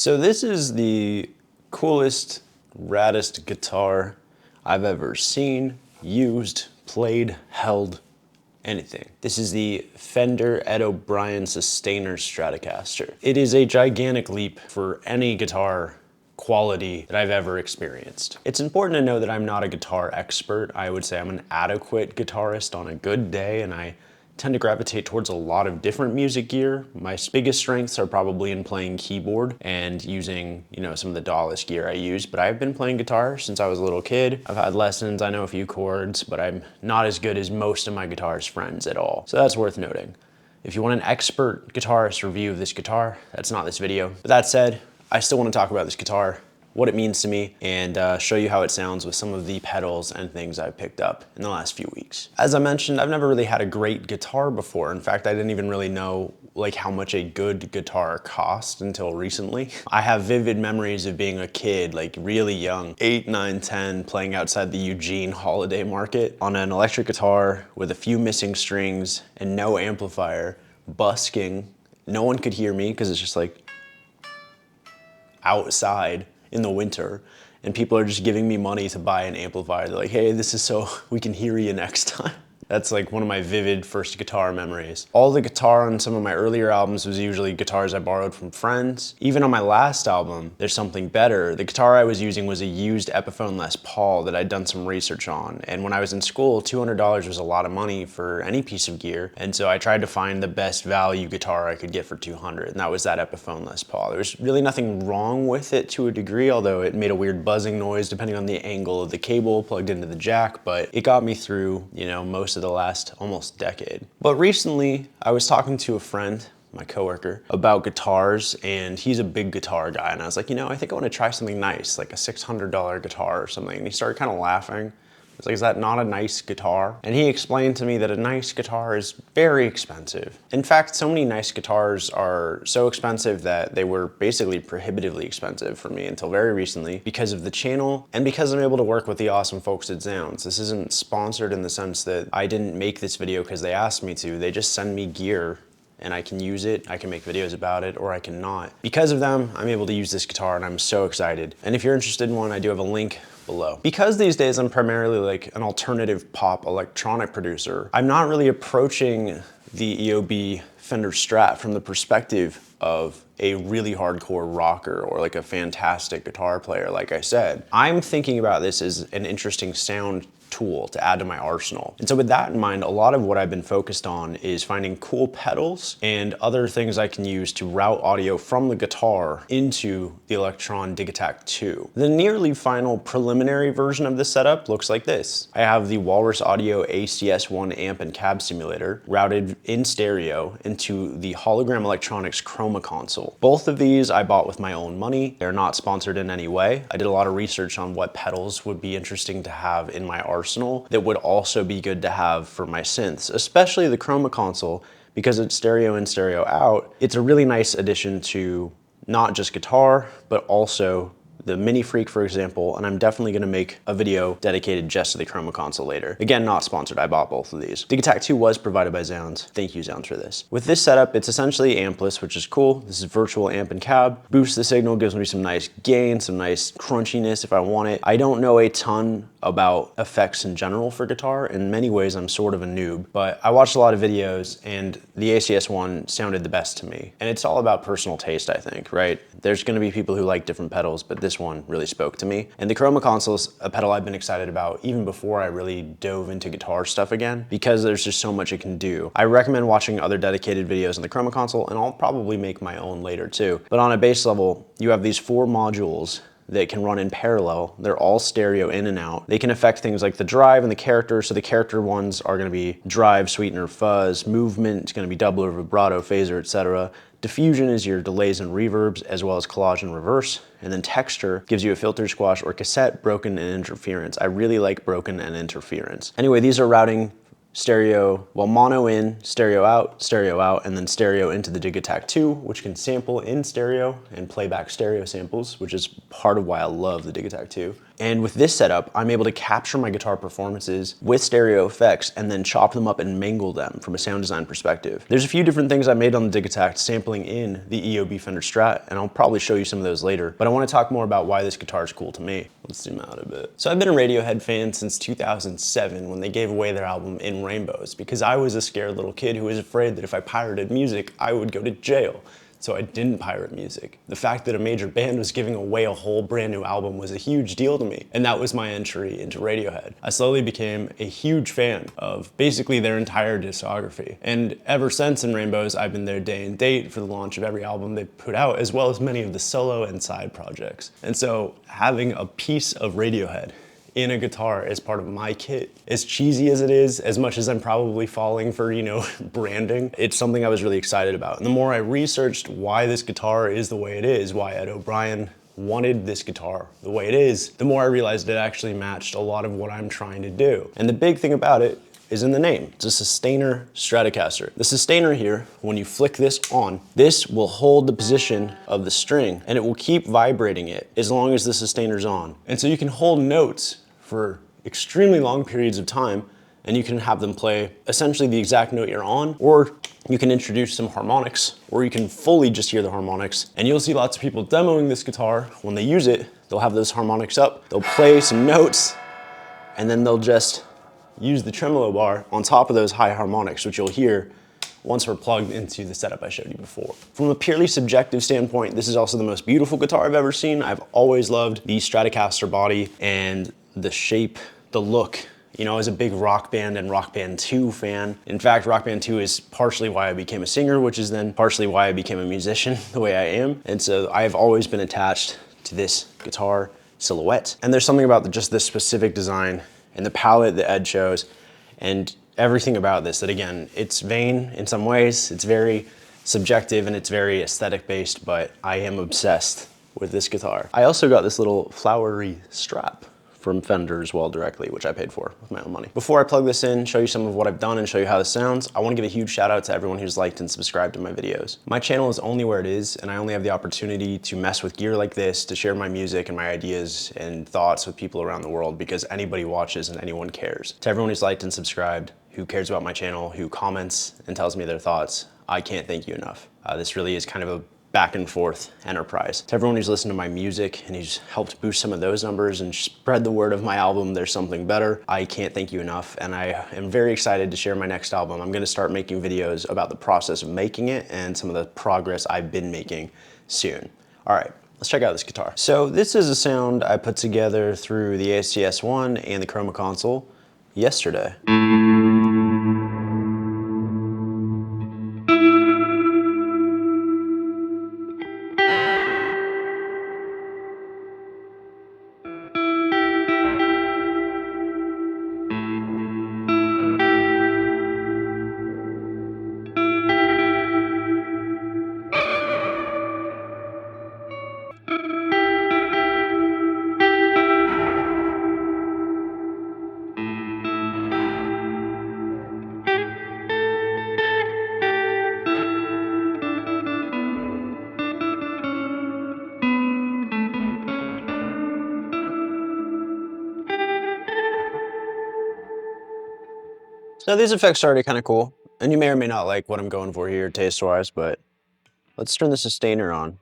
So this is the coolest, raddest guitar I've ever seen, used, played, held, anything. This is the Fender Ed O'Brien Sustainer Stratocaster. It is a gigantic leap for any guitar quality that I've ever experienced. It's important to know that I'm not a guitar expert. I would say I'm an adequate guitarist on a good day, and I tend to gravitate towards a lot of different music gear. My biggest strengths are probably in playing keyboard and using, some of the DAWless gear I use, but I've been playing guitar since I was a little kid. I've had lessons, I know a few chords, but I'm not as good as most of my guitarist friends at all. So that's worth noting. If you want an expert guitarist review of this guitar, that's not this video. But that said, I still want to talk about this guitar, what it means to me, and show you how it sounds with some of the pedals and things I've picked up in the last few weeks. As I mentioned, I've never really had a great guitar before. In fact, I didn't even really know how much a good guitar cost until recently. I have vivid memories of being a kid, really young, 8, 9, 10, playing outside the Eugene holiday market on an electric guitar with a few missing strings and no amplifier, busking. No one could hear me because it's just outside in the winter, and people are just giving me money to buy an amplifier. They're like, hey, this is so we can hear you next time. That's one of my vivid first guitar memories. All the guitar on some of my earlier albums was usually guitars I borrowed from friends. Even on my last album, There's Something Better, the guitar I was using was a used Epiphone Les Paul that I'd done some research on. And when I was in school, $200 was a lot of money for any piece of gear. And so I tried to find the best value guitar I could get for $200, and that was that Epiphone Les Paul. There was really nothing wrong with it to a degree, although it made a weird buzzing noise depending on the angle of the cable plugged into the jack, but it got me through, most of the last almost decade. But recently, I was talking to a friend, my coworker, about guitars, and he's a big guitar guy, and I was like, I think I want to try something nice, like a $600 guitar or something, and he started kind of laughing. I was like, is that not a nice guitar? And he explained to me that a nice guitar is very expensive. In fact, so many nice guitars are so expensive that they were basically prohibitively expensive for me until very recently because of the channel and because I'm able to work with the awesome folks at zZounds. This isn't sponsored in the sense that I didn't make this video because they asked me to. They just send me gear and I can use it, I can make videos about it, or I cannot. Because of them, I'm able to use this guitar and I'm so excited. And if you're interested in one, I do have a link below. Because these days I'm primarily an alternative pop electronic producer, I'm not really approaching the EOB Fender Strat from the perspective of a really hardcore rocker or a fantastic guitar player, like I said. I'm thinking about this as an interesting sound tool to add to my arsenal. And so with that in mind, a lot of what I've been focused on is finding cool pedals and other things I can use to route audio from the guitar into the Electron Digitakt 2. The nearly final preliminary version of this setup looks like this. I have the Walrus ACS1 Amp and Cab simulator routed in stereo into the Hologram Electronics Chroma Console. Both of these I bought with my own money. They're not sponsored in any way. I did a lot of research on what pedals would be interesting to have in my arsenal that would also be good to have for my synths, especially the Chroma Console, because it's stereo in, stereo out. It's a really nice addition to not just guitar, but also the Mini Freak, for example, and I'm definitely gonna make a video dedicated just to the Chroma Console later. Again, not sponsored, I bought both of these. Digitakt 2 was provided by zZounds. Thank you, zZounds, for this. With this setup, it's essentially ampless, which is cool. This is virtual amp and cab. Boosts the signal, gives me some nice gain, some nice crunchiness if I want it. I don't know a ton about effects in general for guitar. In many ways, I'm sort of a noob, but I watched a lot of videos and the ACS1 sounded the best to me. And it's all about personal taste, I think, right? There's gonna be people who like different pedals, but this one really spoke to me. And the Chroma Console is a pedal I've been excited about even before I really dove into guitar stuff again, because there's just so much it can do. I recommend watching other dedicated videos on the Chroma Console, and I'll probably make my own later too. But on a base level, you have these 4 modules that can run in parallel. They're all stereo in and out. They can affect things like the drive and the character. So the character ones are gonna be drive, sweetener, fuzz, movement, it's gonna be doubler, vibrato, phaser, etc. Diffusion is your delays and reverbs, as well as collage and reverse. And then texture gives you a filter, squash, or cassette, broken, and interference. I really like broken and interference. Anyway, these are routing stereo, mono in, stereo out, and then stereo into the Digitakt 2, which can sample in stereo and play back stereo samples, which is part of why I love the Digitakt 2. And with this setup, I'm able to capture my guitar performances with stereo effects and then chop them up and mingle them from a sound design perspective. There's a few different things I made on the Digitakt sampling in the EOB Fender Strat, and I'll probably show you some of those later, but I want to talk more about why this guitar is cool to me. Let's zoom out a bit. So I've been a Radiohead fan since 2007 when they gave away their album In Rainbows, because I was a scared little kid who was afraid that if I pirated music, I would go to jail. So I didn't pirate music. The fact that a major band was giving away a whole brand new album was a huge deal to me, and that was my entry into Radiohead. I slowly became a huge fan of basically their entire discography, and ever since In Rainbows, I've been there day and date for the launch of every album they put out, as well as many of the solo and side projects. And so having a piece of Radiohead in a guitar as part of my kit, as cheesy as it is, as much as I'm probably falling for, you know, branding, it's something I was really excited about. And the more I researched why this guitar is the way it is, why Ed O'Brien wanted this guitar the way it is, the more I realized it actually matched a lot of what I'm trying to do. And the big thing about it is in the name. It's a sustainer Stratocaster. The sustainer here, when you flick this on, this will hold the position of the string and it will keep vibrating it as long as the sustainer's on. And so you can hold notes for extremely long periods of time, and you can have them play essentially the exact note you're on, or you can introduce some harmonics, or you can fully just hear the harmonics. And you'll see lots of people demoing this guitar. When they use it, they'll have those harmonics up, they'll play some notes, and then they'll just use the tremolo bar on top of those high harmonics, which you'll hear once we're plugged into the setup I showed you before. From a purely subjective standpoint, this is also the most beautiful guitar I've ever seen. I've always loved the Stratocaster body and the shape, the look. You know, I was a big Rock Band and Rock Band 2 fan. In fact, Rock Band 2 is partially why I became a singer, which is then partially why I became a musician the way I am. And so I've always been attached to this guitar silhouette. And there's something about just this specific design and the palette that Ed chose and everything about this that, again, it's vain in some ways, it's very subjective and it's very aesthetic based, but I am obsessed with this guitar. I also got this little flowery strap from Fender as well directly, which I paid for with my own money. Before I plug this in, show you some of what I've done and show you how this sounds, I wanna give a huge shout out to everyone who's liked and subscribed to my videos. My channel is only where it is, and I only have the opportunity to mess with gear like this, to share my music and my ideas and thoughts with people around the world, because anybody watches and anyone cares. To everyone who's liked and subscribed, who cares about my channel, who comments and tells me their thoughts, I can't thank you enough. This really is kind of a back and forth enterprise. To everyone who's listened to my music and who's helped boost some of those numbers and spread the word of my album, There's Something Better, I can't thank you enough, and I am very excited to share my next album. I'm gonna start making videos about the process of making it and some of the progress I've been making soon. All right, let's check out this guitar. So this is a sound I put together through the ACS1 and the Chroma Console yesterday. So these effects are already kind of cool, and you may or may not like what I'm going for here taste-wise, but let's turn the sustainer on.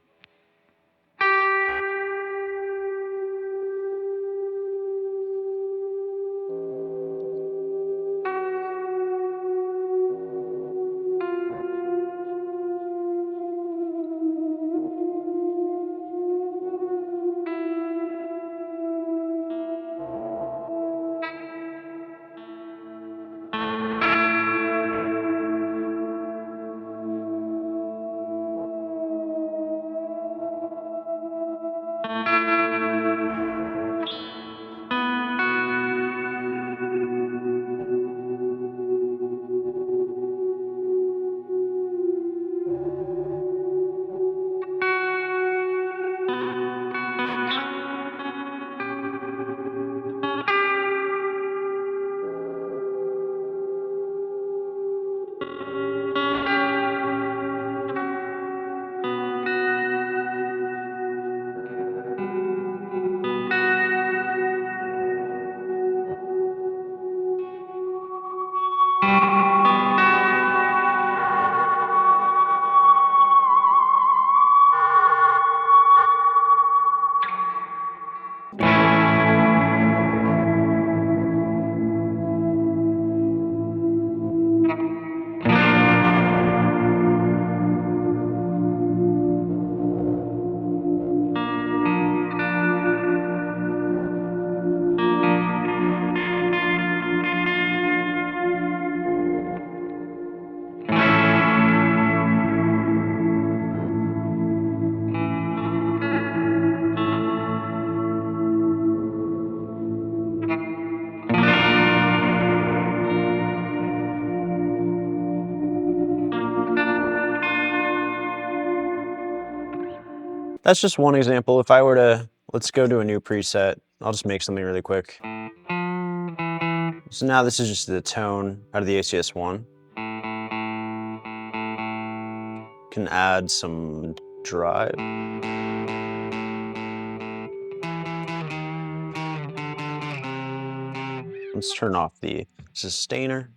That's just one example. If I were to, let's go to a new preset. I'll just make something really quick. So now this is just the tone out of the ACS1. Can add some drive. Let's turn off the sustainer.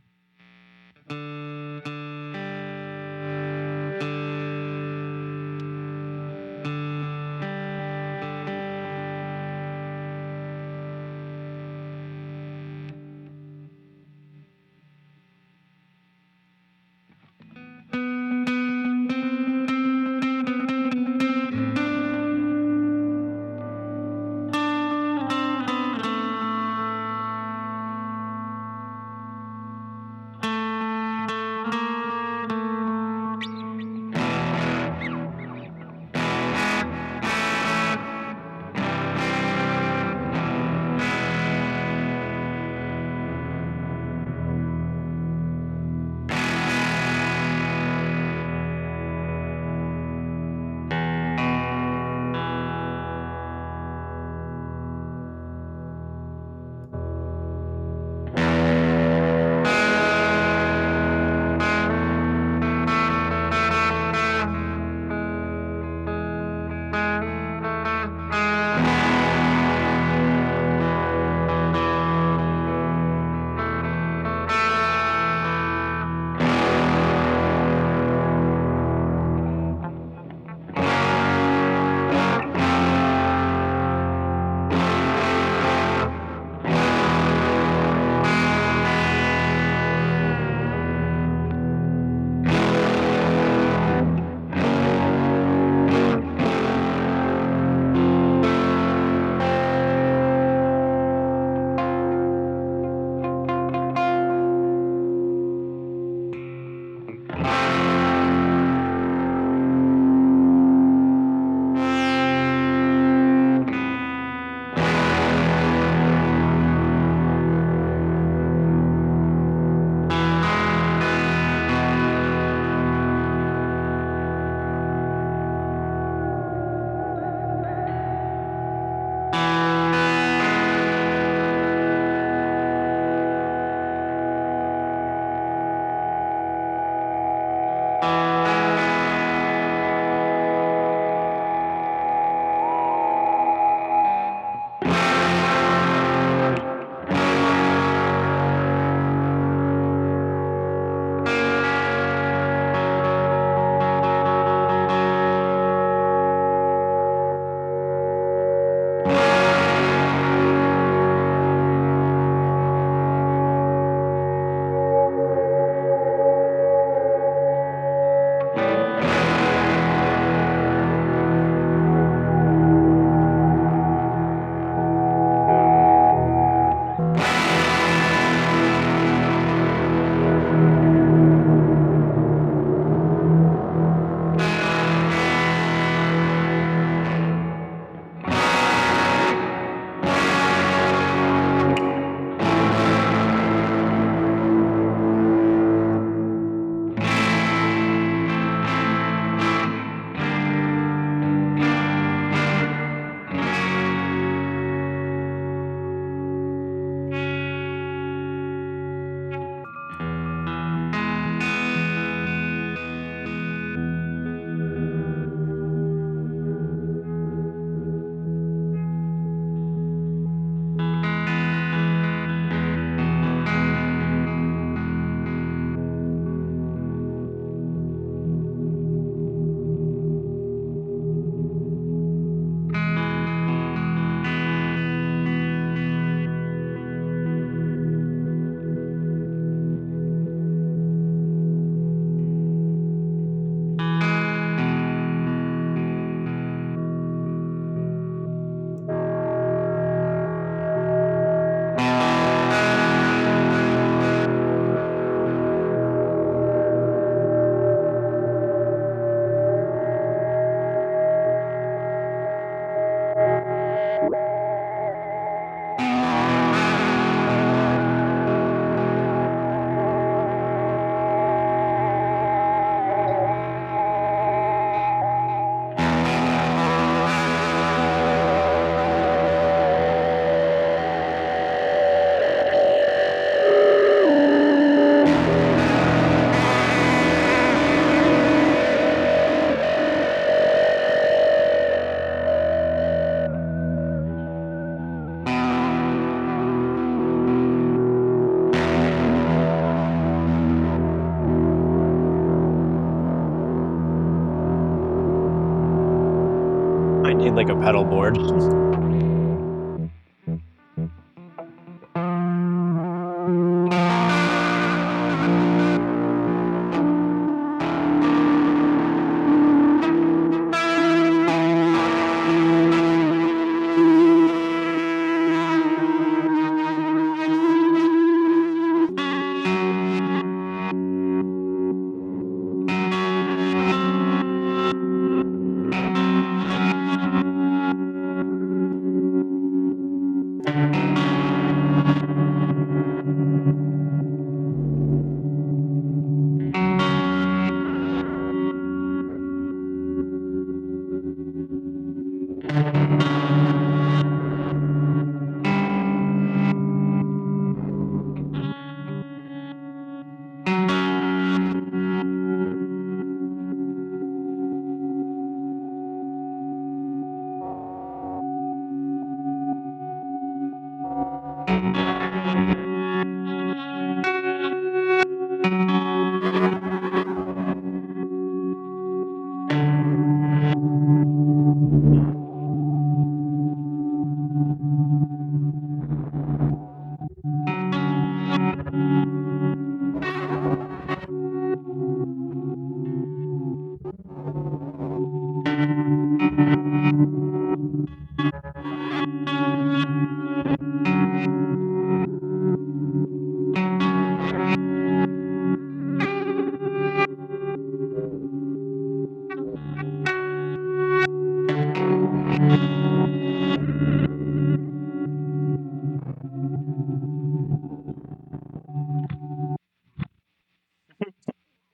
might need like a pedal board.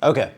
Okay,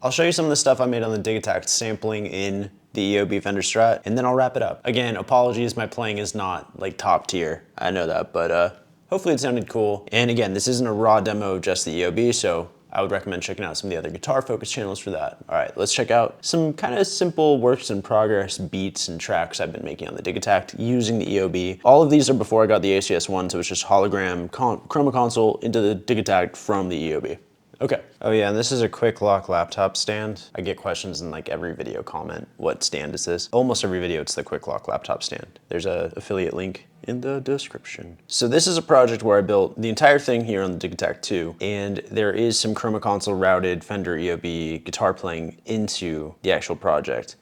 I'll show you some of the stuff I made on the Digitakt sampling in the EOB Fender Strat, and then I'll wrap it up. Again, apologies, my playing is not like top tier. I know that, but hopefully it sounded cool. And again, this isn't a raw demo of just the EOB, so I would recommend checking out some of the other guitar focus channels for that. All right, let's check out some kind of simple works in progress beats and tracks I've been making on the Digitakt using the EOB. All of these are before I got the ACS1, so it's just hologram Chroma Console into the Digitakt from the EOB. Okay. Oh yeah, and this is a quick lock laptop stand. I get questions in like every video comment, what stand is this? Almost every video it's the quick lock laptop stand. There's an affiliate link in the description. So this is a project where I built the entire thing here on the Digitakt 2, and there is some Chroma Console routed Fender EOB guitar playing into the actual project.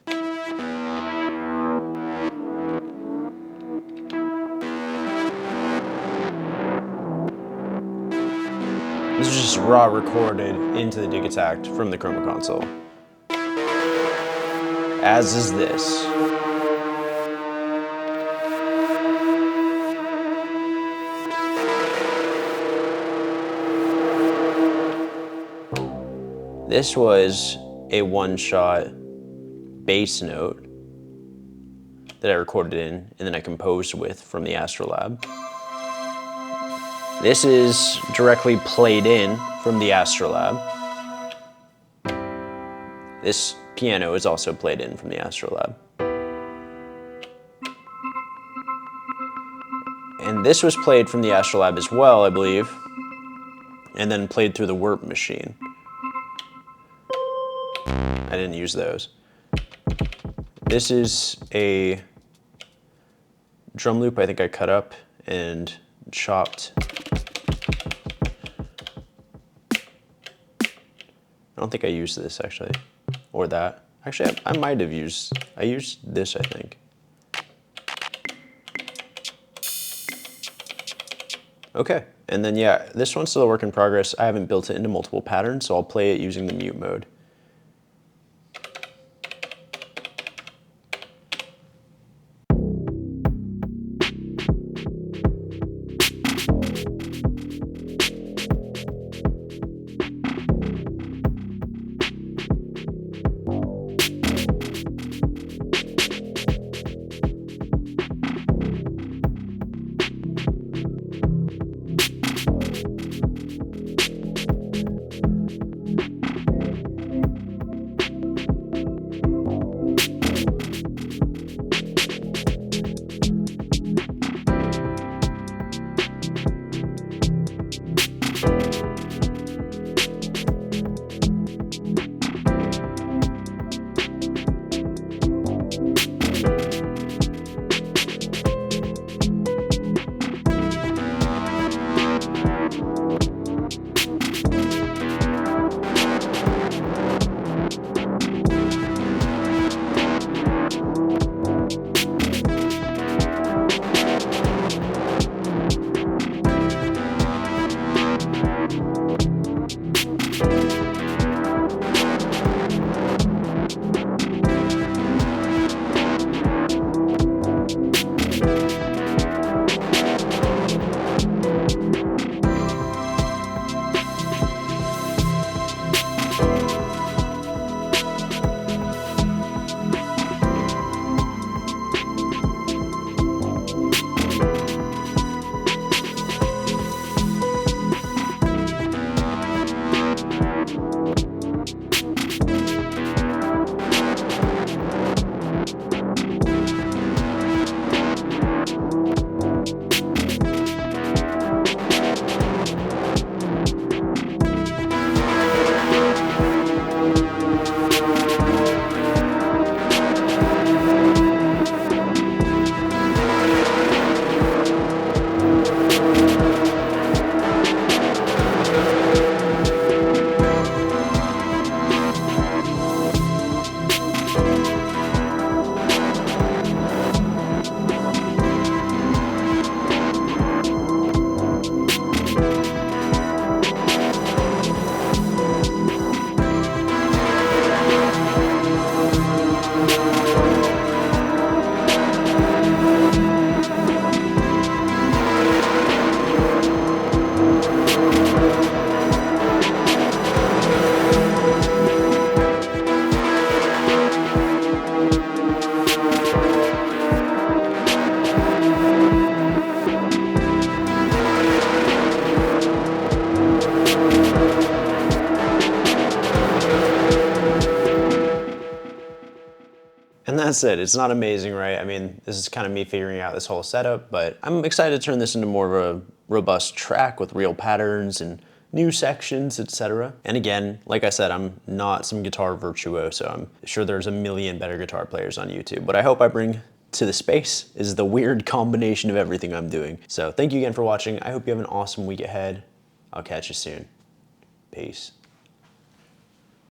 This is just raw recorded into the Digitakt from the Chroma Console. As is this. This was a one-shot bass note that I recorded in and then I composed with from the Astrolab. This is directly played in from the Astrolab. This piano is also played in from the Astrolab. And this was played from the Astrolab as well, I believe, and then played through the Warp machine. I didn't use those. This is a drum loop I think I cut up and chopped. I don't think I used this actually, or that. Actually, I might have used, I used this I think. Okay, and then yeah, this one's still a work in progress. I haven't built it into multiple patterns, so I'll play it using the mute mode. And that's it. It's not amazing, right? I mean, this is kind of me figuring out this whole setup, but I'm excited to turn this into more of a robust track with real patterns and new sections, etc. And again, like I said, I'm not some guitar virtuoso. I'm sure there's a million better guitar players on YouTube. What I hope I bring to the space is the weird combination of everything I'm doing. So thank you again for watching. I hope you have an awesome week ahead. I'll catch you soon. Peace.